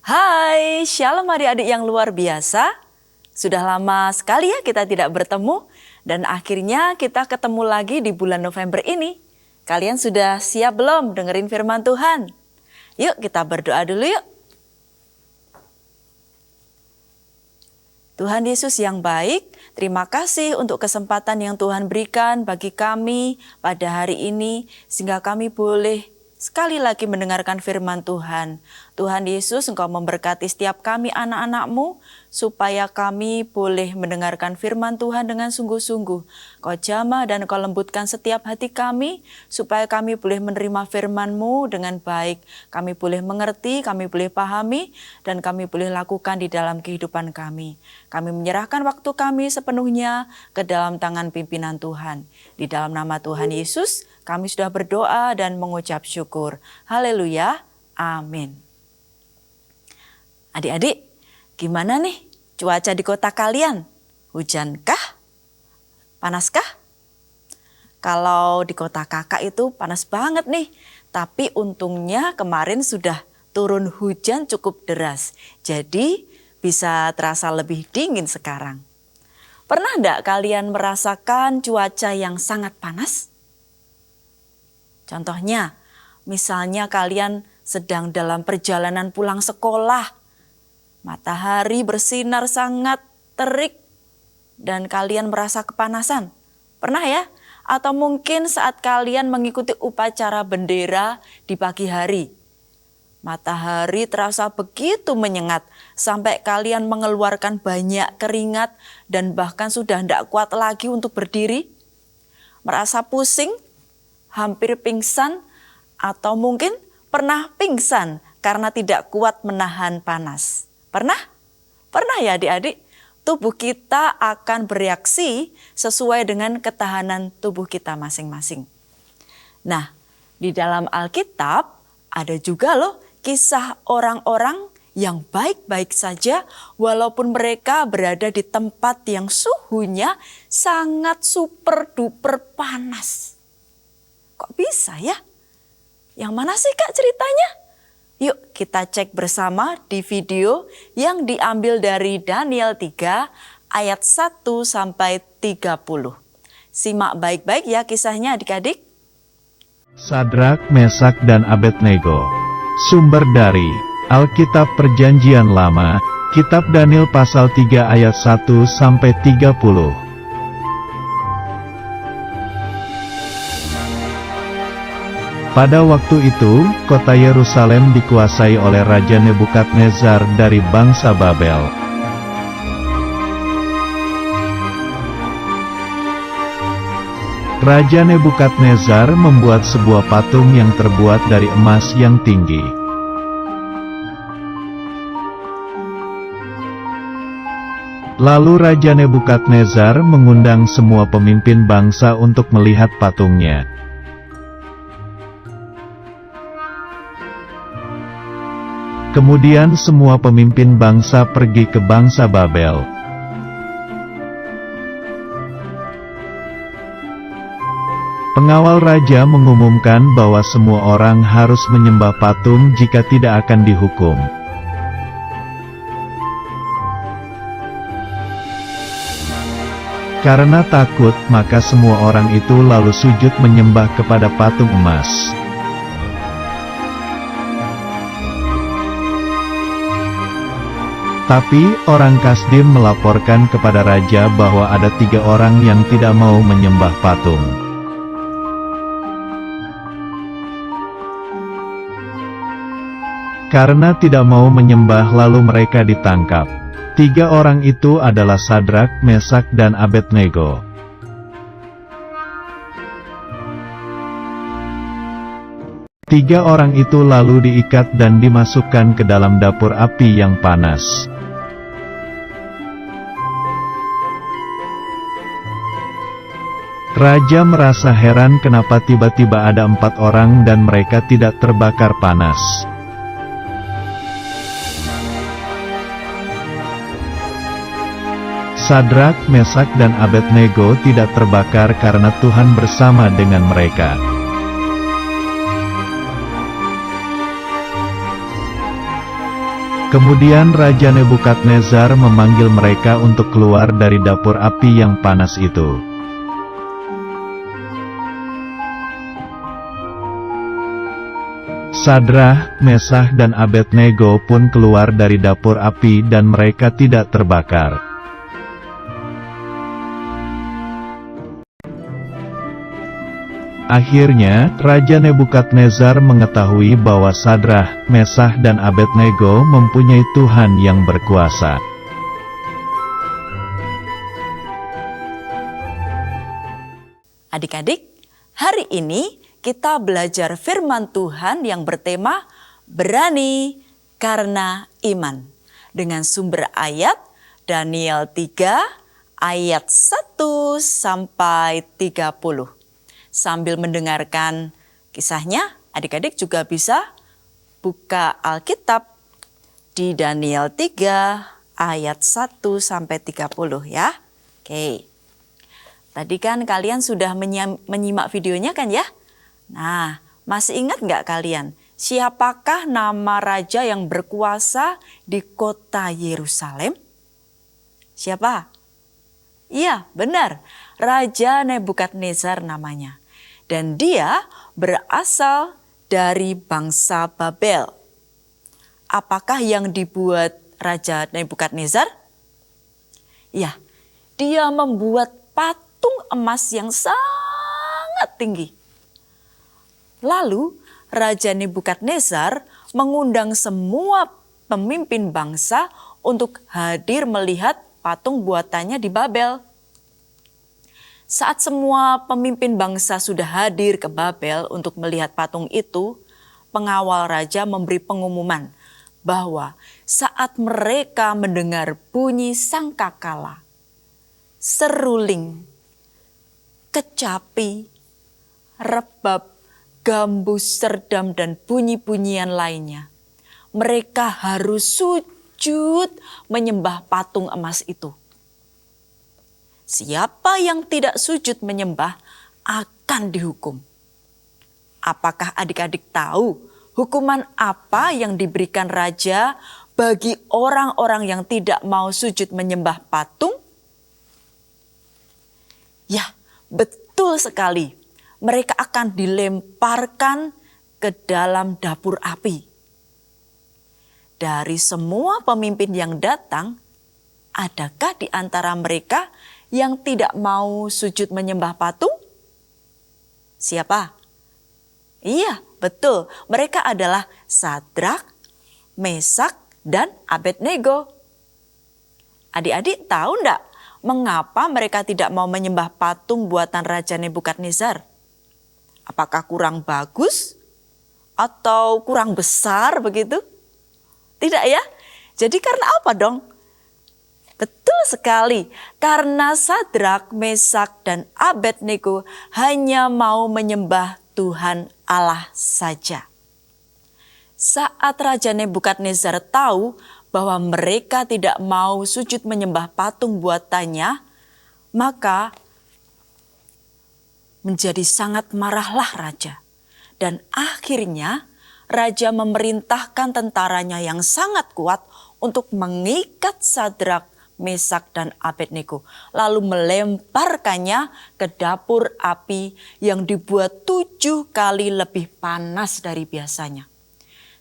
Hai, shalom adik-adik yang luar biasa. Sudah lama sekali ya kita tidak bertemu dan akhirnya kita ketemu lagi di bulan November ini. Kalian sudah siap belum dengerin firman Tuhan? Yuk kita berdoa dulu yuk. Tuhan Yesus yang baik, terima kasih untuk kesempatan yang Tuhan berikan bagi kami pada hari ini sehingga kami boleh sekali lagi mendengarkan firman Tuhan. Tuhan Yesus, Engkau memberkati setiap kami anak-anak-Mu, supaya kami boleh mendengarkan firman Tuhan dengan sungguh-sungguh. Kau jamah dan Kau lembutkan setiap hati kami, supaya kami boleh menerima firman-Mu dengan baik. Kami boleh mengerti, kami boleh pahami, dan kami boleh lakukan di dalam kehidupan kami. Kami menyerahkan waktu kami sepenuhnya ke dalam tangan pimpinan Tuhan. Di dalam nama Tuhan Yesus, kami sudah berdoa dan mengucap syukur. Haleluya, amin. Adik-adik, gimana nih cuaca di kota kalian? Hujankah? Panaskah? Kalau di kota kakak itu panas banget nih. Tapi untungnya kemarin sudah turun hujan cukup deras. Jadi bisa terasa lebih dingin sekarang. Pernah enggak kalian merasakan cuaca yang sangat panas? Contohnya, misalnya kalian sedang dalam perjalanan pulang sekolah. Matahari bersinar sangat terik dan kalian merasa kepanasan. Pernah ya? Atau mungkin saat kalian mengikuti upacara bendera di pagi hari. Matahari terasa begitu menyengat sampai kalian mengeluarkan banyak keringat dan bahkan sudah tidak kuat lagi untuk berdiri. Merasa pusing, hampir pingsan, atau mungkin pernah pingsan karena tidak kuat menahan panas. Pernah? Pernah ya adik-adik? Tubuh kita akan bereaksi sesuai dengan ketahanan tubuh kita masing-masing. Nah, di dalam Alkitab ada juga loh kisah orang-orang yang baik-baik saja walaupun mereka berada di tempat yang suhunya sangat super duper panas. Kok bisa ya? Yang mana sih Kak ceritanya? Yuk kita cek bersama di video yang diambil dari Daniel 3 ayat 1 sampai 30. Simak baik-baik ya kisahnya adik-adik. Sadrak, Mesak, dan Abednego. Sumber dari Alkitab Perjanjian Lama, Kitab Daniel pasal 3 ayat 1 sampai 30. Pada waktu itu, kota Yerusalem dikuasai oleh Raja Nebukadnezar dari bangsa Babel. Raja Nebukadnezar membuat sebuah patung yang terbuat dari emas yang tinggi. Lalu Raja Nebukadnezar mengundang semua pemimpin bangsa untuk melihat patungnya. Kemudian semua pemimpin bangsa pergi ke bangsa Babel. Pengawal raja mengumumkan bahwa semua orang harus menyembah patung jika tidak akan dihukum. Karena takut, maka semua orang itu lalu sujud menyembah kepada patung emas. Tapi, orang Kasdim melaporkan kepada raja bahwa ada 3 orang yang tidak mau menyembah patung. Karena tidak mau menyembah lalu mereka ditangkap. 3 orang itu adalah Sadrak, Mesak, dan Abednego. Tiga orang itu lalu diikat dan dimasukkan ke dalam dapur api yang panas. Raja merasa heran kenapa tiba-tiba ada 4 orang dan mereka tidak terbakar panas. Sadrak, Mesak, dan Abednego tidak terbakar karena Tuhan bersama dengan mereka. Kemudian Raja Nebukadnezar memanggil mereka untuk keluar dari dapur api yang panas itu. Sadrah, Mesakh dan Abednego pun keluar dari dapur api dan mereka tidak terbakar. Akhirnya, Raja Nebukadnezar mengetahui bahwa Sadrah, Mesakh dan Abednego mempunyai Tuhan yang berkuasa. Adik-adik, hari ini kita belajar firman Tuhan yang bertema berani karena iman. Dengan sumber ayat Daniel 3 ayat 1 sampai 30. Sambil mendengarkan kisahnya, adik-adik juga bisa buka Alkitab di Daniel 3 ayat 1 sampai 30 ya. Oke. Tadi kan kalian sudah menyimak videonya kan ya? Nah, masih ingat nggak kalian? Siapakah nama raja yang berkuasa di kota Yerusalem? Siapa? Iya, benar. Raja Nebukadnezar namanya. Dan dia berasal dari bangsa Babel. Apakah yang dibuat Raja Nebukadnezar? Ya, dia membuat patung emas yang sangat tinggi. Lalu Raja Nebukadnezar mengundang semua pemimpin bangsa untuk hadir melihat patung buatannya di Babel. Saat semua pemimpin bangsa sudah hadir ke Babel untuk melihat patung itu, pengawal raja memberi pengumuman bahwa saat mereka mendengar bunyi sangkakala, seruling, kecapi, rebab, gambus, serdam, dan bunyi-bunyian lainnya, mereka harus sujud menyembah patung emas itu. Siapa yang tidak sujud menyembah akan dihukum. Apakah adik-adik tahu hukuman apa yang diberikan raja bagi orang-orang yang tidak mau sujud menyembah patung? Ya, betul sekali. Mereka akan dilemparkan ke dalam dapur api. Dari semua pemimpin yang datang, adakah di antara mereka yang tidak mau sujud menyembah patung? Siapa? Iya, betul. Mereka adalah Sadrah, Mesakh, dan Abednego. Adik-adik tahu enggak mengapa mereka tidak mau menyembah patung buatan Raja Nebukadnezar? Apakah kurang bagus? Atau kurang besar begitu? Tidak ya? Jadi karena apa dong? Betul sekali, karena Sadrah, Mesakh, dan Abednego hanya mau menyembah Tuhan Allah saja. Saat Raja Nebukadnezar tahu bahwa mereka tidak mau sujud menyembah patung buatannya, maka menjadi sangat marahlah raja. Dan akhirnya raja memerintahkan tentaranya yang sangat kuat untuk mengikat Sadrah, Mesakh, dan Abednego, lalu melemparkannya ke dapur api yang dibuat 7 kali lebih panas dari biasanya.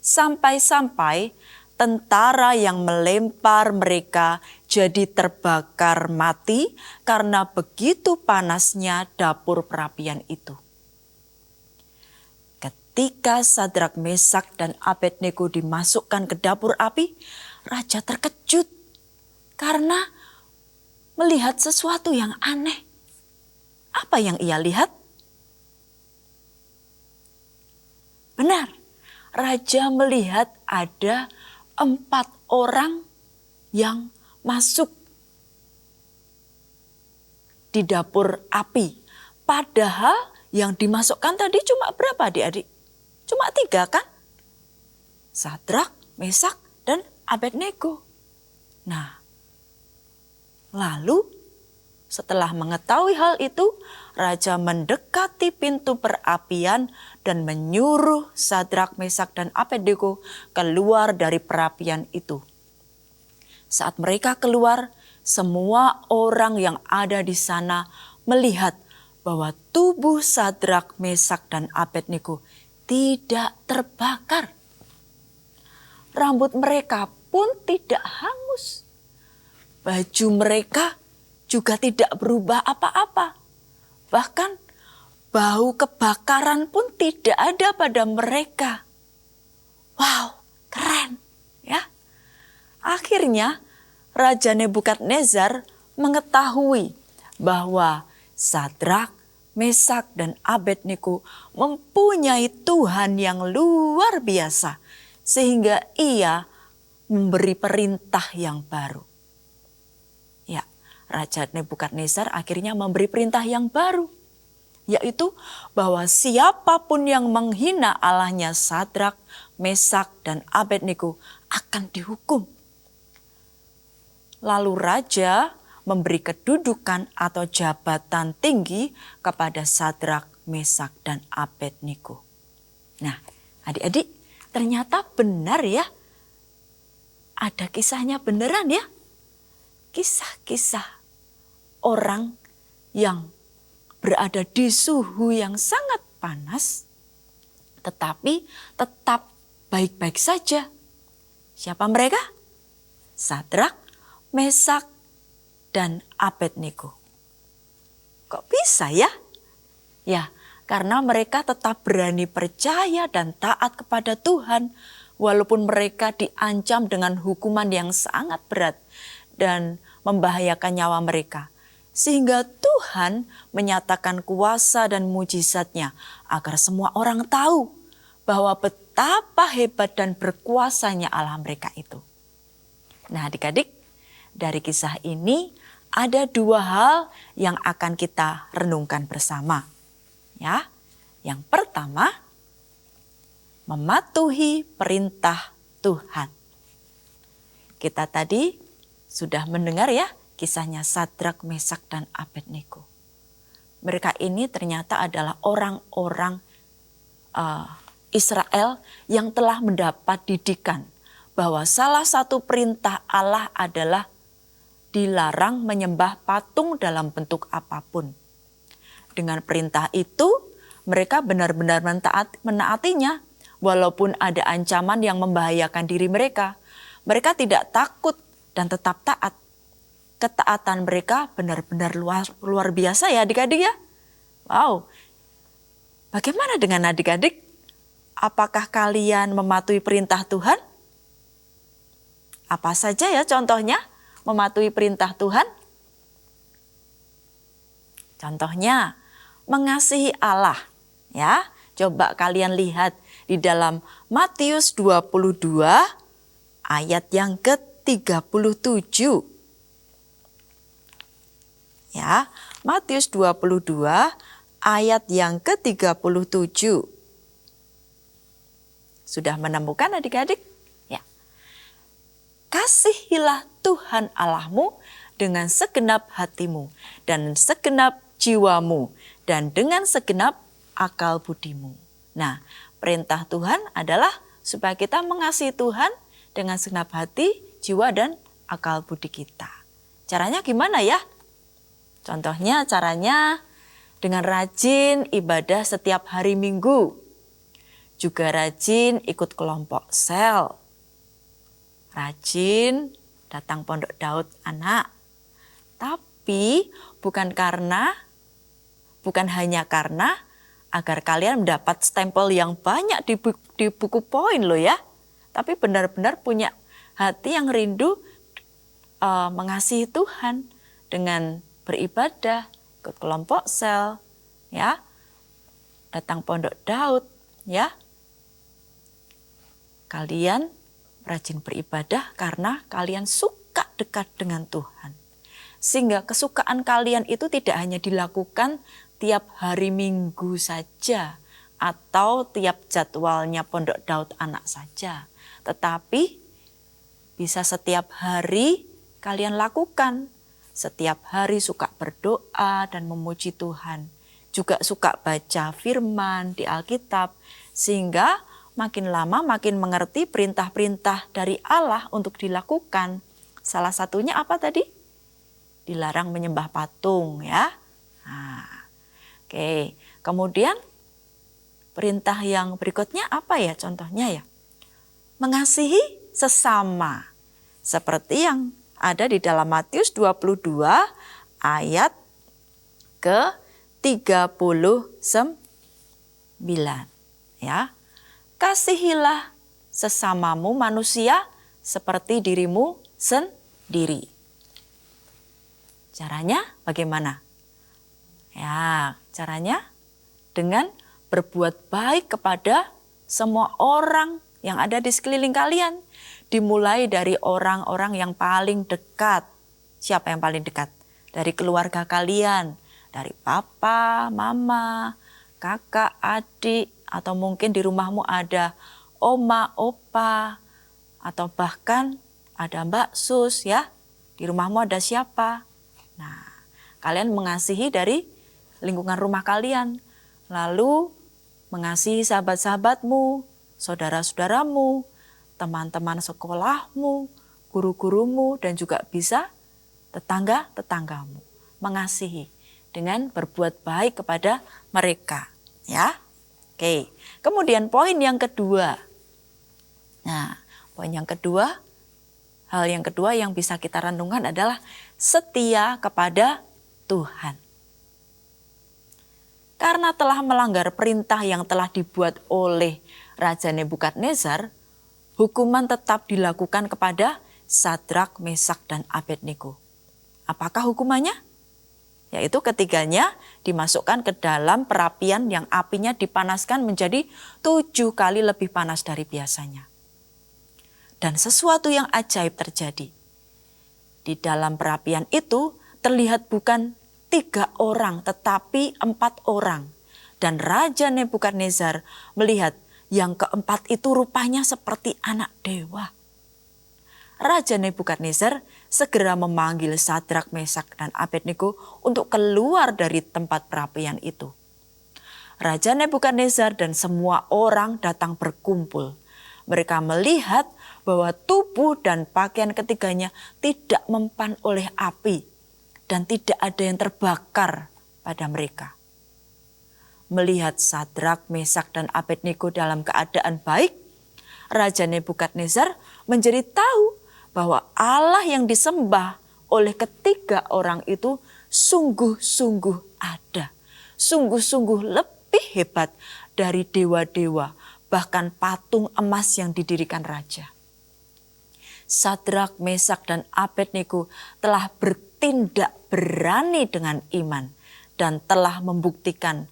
Sampai-sampai tentara yang melempar mereka jadi terbakar mati karena begitu panasnya dapur perapian itu. Ketika Sadrah, Mesakh, dan Abednego dimasukkan ke dapur api, raja terkejut karena melihat sesuatu yang aneh. Apa yang ia lihat? Benar, raja melihat ada 4 orang yang masuk di dapur api. Padahal yang dimasukkan tadi cuma berapa adik-adik? Cuma 3 kan? Sadrah, Mesakh, dan Abednego. Nah, lalu Setelah mengetahui hal itu, raja mendekati pintu perapian dan menyuruh Sadrak, Mesak, dan Abednego keluar dari perapian itu. Saat mereka keluar, semua orang yang ada di sana melihat bahwa tubuh Sadrak, Mesak, dan Abednego tidak terbakar. Rambut mereka pun tidak hangus. Baju mereka juga tidak berubah apa-apa. Bahkan bau kebakaran pun tidak ada pada mereka. Wow, keren ya. Akhirnya Raja Nebukadnezar mengetahui bahwa Sadrak, Mesak, dan Abednego mempunyai Tuhan yang luar biasa, sehingga ia memberi perintah yang baru. Ya, Raja Nebukadnezar akhirnya memberi perintah yang baru, yaitu bahwa siapapun yang menghina Allahnya Sadrak, Mesak, dan Abednego akan dihukum. Lalu raja memberi kedudukan atau jabatan tinggi kepada Sadrak, Mesak, dan Abednego. Nah, adik-adik, ternyata benar ya. Ada kisahnya beneran ya. Kisah-kisah orang yang berada di suhu yang sangat panas, tetapi tetap baik-baik saja. Siapa mereka? Sadrak, Mesak, dan Abednego. Kok bisa ya? Ya, karena mereka tetap berani percaya dan taat kepada Tuhan, walaupun mereka diancam dengan hukuman yang sangat berat dan membahayakan nyawa mereka. Sehingga Tuhan menyatakan kuasa dan mujizatnya agar semua orang tahu bahwa betapa hebat dan berkuasanya Allah mereka itu. Nah, adik-adik, dari kisah ini ada dua hal yang akan kita renungkan bersama. Ya, yang pertama, mematuhi perintah Tuhan. Kita tadi sudah mendengar ya kisahnya Sadrak, Mesak, dan Abednego. Mereka ini ternyata adalah orang-orang Israel yang telah mendapat didikan bahwa salah satu perintah Allah adalah dilarang menyembah patung dalam bentuk apapun. Dengan perintah itu, mereka benar-benar menaatinya, walaupun ada ancaman yang membahayakan diri mereka. Mereka tidak takut dan tetap taat. Ketaatan mereka benar-benar luar biasa ya adik-adik ya. Wow, bagaimana dengan adik-adik? Apakah kalian mematuhi perintah Tuhan? Apa saja ya contohnya? Mematuhi perintah Tuhan? Contohnya, mengasihi Allah. Ya, coba kalian lihat di dalam Matius 22 ayat yang ke-37. Ya, Matius 22 ayat yang ke-37. Sudah menemukan adik-adik? Ya. Kasihilah Tuhan Allahmu dengan segenap hatimu dan segenap jiwamu dan dengan segenap akal budimu. Nah, perintah Tuhan adalah supaya kita mengasihi Tuhan dengan segenap hati, jiwa, dan akal budi kita. Caranya gimana ya? Contohnya caranya dengan rajin ibadah setiap hari Minggu. Juga rajin ikut kelompok sel. Rajin datang pondok Daud anak. Tapi bukan hanya karena agar kalian mendapat stempel yang banyak di buku poin loh ya. Tapi benar-benar punya hati yang rindu mengasihi Tuhan dengan beribadah, ikut kelompok sel, ya, datang pondok Daud, ya. Kalian rajin beribadah karena kalian suka dekat dengan Tuhan. Sehingga kesukaan kalian itu tidak hanya dilakukan tiap hari Minggu saja atau tiap jadwalnya pondok Daud anak saja. Tetapi bisa setiap hari kalian lakukan setiap hari suka berdoa dan memuji Tuhan. Juga suka baca firman di Alkitab, sehingga makin lama makin mengerti perintah-perintah dari Allah untuk dilakukan. Salah satunya apa tadi? Dilarang menyembah patung ya. Nah, oke. Kemudian perintah yang berikutnya apa ya contohnya ya? Mengasihi sesama. Seperti yang ada di dalam Matius 22 ayat ke-39 ya. Kasihilah sesamamu manusia seperti dirimu sendiri. Caranya bagaimana? Ya, caranya dengan berbuat baik kepada semua orang yang ada di sekeliling kalian. Dimulai dari orang-orang yang paling dekat. Siapa yang paling dekat? Dari keluarga kalian, dari papa, mama, kakak, adik, atau mungkin di rumahmu ada oma, opa, atau bahkan ada Mbak Sus ya. Di rumahmu ada siapa? Nah, kalian mengasihi dari lingkungan rumah kalian. Lalu mengasihi sahabat-sahabatmu, saudara-saudaramu, teman-teman sekolahmu, guru-gurumu, dan juga bisa tetangga-tetanggamu. Mengasihi dengan berbuat baik kepada mereka. Ya, oke. Kemudian poin yang kedua. Nah, poin yang kedua, hal yang kedua yang bisa kita renungkan adalah setia kepada Tuhan. Karena telah melanggar perintah yang telah dibuat oleh Raja Nebukadnezar, hukuman tetap dilakukan kepada Sadrak, Mesak, dan Abednego. Apakah hukumannya? Yaitu ketiganya dimasukkan ke dalam perapian yang apinya dipanaskan menjadi 7 kali lebih panas dari biasanya. Dan sesuatu yang ajaib terjadi. Di dalam perapian itu terlihat bukan 3 orang tetapi 4 orang. Dan Raja Nebukadnezar melihat yang keempat itu rupanya seperti anak dewa. Raja Nebukadnezar segera memanggil Sadrak, Mesak, dan Abednego untuk keluar dari tempat perapian itu. Raja Nebukadnezar dan semua orang datang berkumpul. Mereka melihat bahwa tubuh dan pakaian ketiganya tidak mempan oleh api dan tidak ada yang terbakar pada mereka. Melihat Sadrak, Mesak, dan Abednego dalam keadaan baik, Raja Nebukadnezar menjadi tahu bahwa Allah yang disembah oleh ketiga orang itu sungguh-sungguh ada. Sungguh-sungguh lebih hebat dari dewa-dewa, bahkan patung emas yang didirikan raja. Sadrak, Mesak, dan Abednego telah bertindak berani dengan iman dan telah membuktikan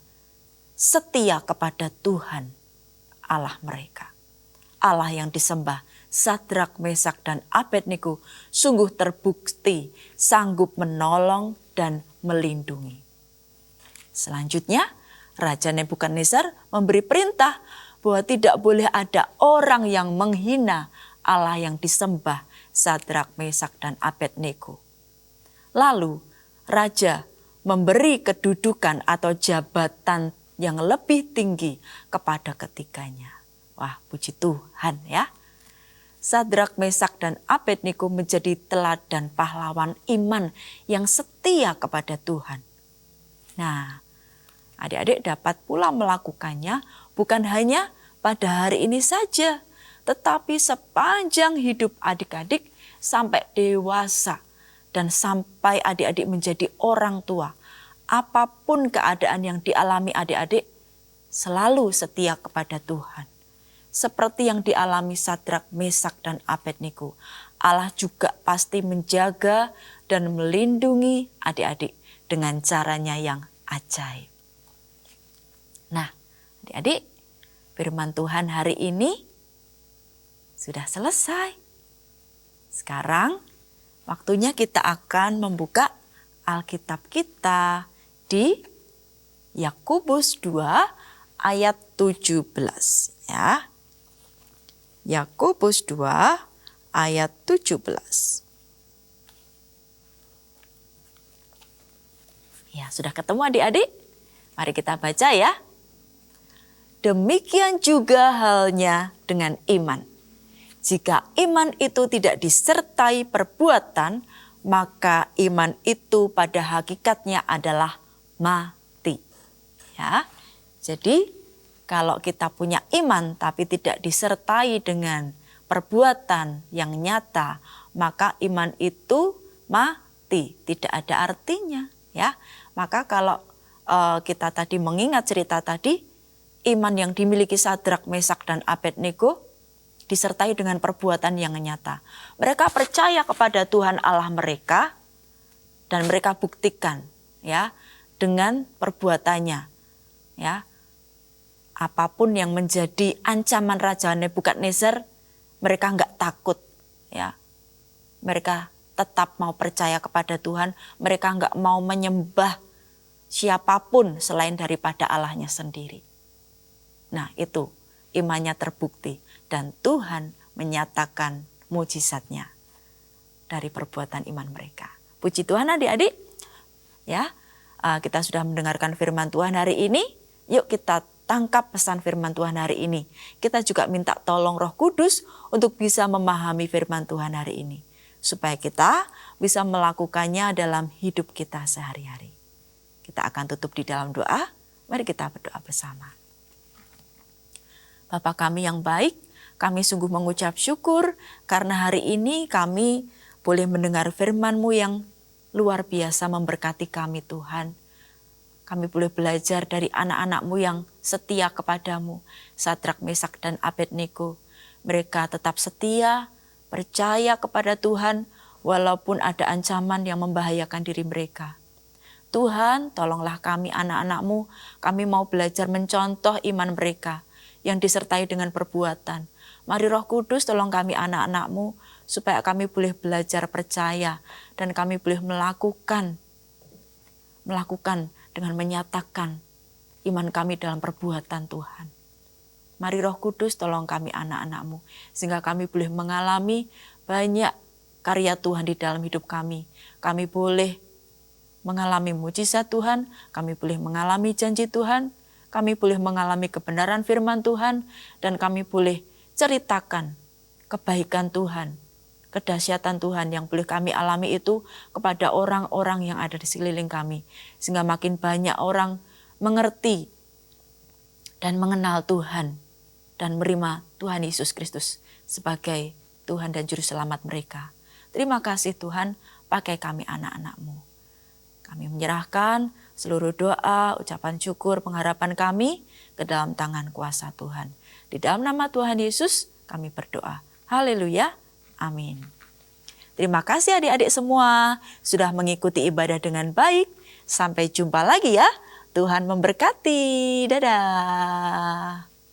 setia kepada Tuhan Allah mereka. Allah yang disembah, Sadrak, Mesak, dan Abednego sungguh terbukti sanggup menolong dan melindungi. Selanjutnya, Raja Nebukadnezar memberi perintah bahwa tidak boleh ada orang yang menghina Allah yang disembah, Sadrak, Mesak, dan Abednego. Lalu, Raja memberi kedudukan atau jabatan yang lebih tinggi kepada ketiganya. Wah, puji Tuhan ya. Sadrak, Mesak, dan Abednego menjadi teladan pahlawan iman yang setia kepada Tuhan. Nah, adik-adik dapat pula melakukannya bukan hanya pada hari ini saja, tetapi sepanjang hidup adik-adik sampai dewasa dan sampai adik-adik menjadi orang tua. Apapun keadaan yang dialami adik-adik, selalu setia kepada Tuhan. Seperti yang dialami Sadrak, Mesak, dan Abednego, Allah juga pasti menjaga dan melindungi adik-adik dengan caranya yang ajaib. Nah, adik-adik, firman Tuhan hari ini sudah selesai. Sekarang waktunya kita akan membuka Alkitab kita di Yakobus 2 ayat 17 ya. Yakobus 2 ayat 17. Ya, sudah ketemu adik-adik? Mari kita baca ya. Demikian juga halnya dengan iman. Jika iman itu tidak disertai perbuatan, maka iman itu pada hakikatnya adalah mati. Ya. Jadi, kalau kita punya iman tapi tidak disertai dengan perbuatan yang nyata, maka iman itu mati, tidak ada artinya, ya. Maka kalau kita tadi mengingat cerita tadi, iman yang dimiliki Sadrak, Mesak, dan Abednego disertai dengan perbuatan yang nyata. Mereka percaya kepada Tuhan Allah mereka dan mereka buktikan ya dengan perbuatannya. Ya. Apapun yang menjadi ancaman Raja Nebukadnezar, mereka enggak takut ya. Mereka tetap mau percaya kepada Tuhan, mereka enggak mau menyembah siapapun selain daripada Allahnya sendiri. Nah, itu imannya terbukti dan Tuhan menyatakan mujizatnya dari perbuatan iman mereka. Puji Tuhan adik-adik. Ya, kita sudah mendengarkan firman Tuhan hari ini. Yuk kita tangkap pesan firman Tuhan hari ini. Kita juga minta tolong Roh Kudus untuk bisa memahami firman Tuhan hari ini. Supaya kita bisa melakukannya dalam hidup kita sehari-hari. Kita akan tutup di dalam doa. Mari kita berdoa bersama. Bapa kami yang baik, kami sungguh mengucap syukur karena hari ini kami boleh mendengar firman-Mu yang luar biasa memberkati kami Tuhan. Kami boleh belajar dari anak-anak-Mu yang setia kepadamu, Sadrak, Mesak, dan Abednego. Mereka tetap setia, percaya kepada Tuhan walaupun ada ancaman yang membahayakan diri mereka. Tuhan, tolonglah kami anak-anak-Mu, kami mau belajar mencontoh iman mereka yang disertai dengan perbuatan. Mari Roh Kudus tolong kami anak-anak-Mu supaya kami boleh belajar percaya dan kami boleh melakukan dengan menyatakan iman kami dalam perbuatan Tuhan. Mari Roh Kudus tolong kami anak-anak-Mu sehingga kami boleh mengalami banyak karya Tuhan di dalam hidup kami. Kami boleh mengalami mujizat Tuhan, kami boleh mengalami janji Tuhan, kami boleh mengalami kebenaran firman Tuhan, dan kami boleh ceritakan kebaikan Tuhan, kedahsyatan Tuhan yang boleh kami alami itu kepada orang-orang yang ada di sekeliling kami. Sehingga makin banyak orang mengerti dan mengenal Tuhan dan menerima Tuhan Yesus Kristus sebagai Tuhan dan Juru Selamat mereka. Terima kasih Tuhan, pakai kami anak-anak-Mu. Kami menyerahkan seluruh doa, ucapan syukur, pengharapan kami ke dalam tangan kuasa Tuhan. Di dalam nama Tuhan Yesus kami berdoa. Haleluya. Amin. Terima kasih adik-adik semua sudah mengikuti ibadah dengan baik. Sampai jumpa lagi ya. Tuhan memberkati. Dadah.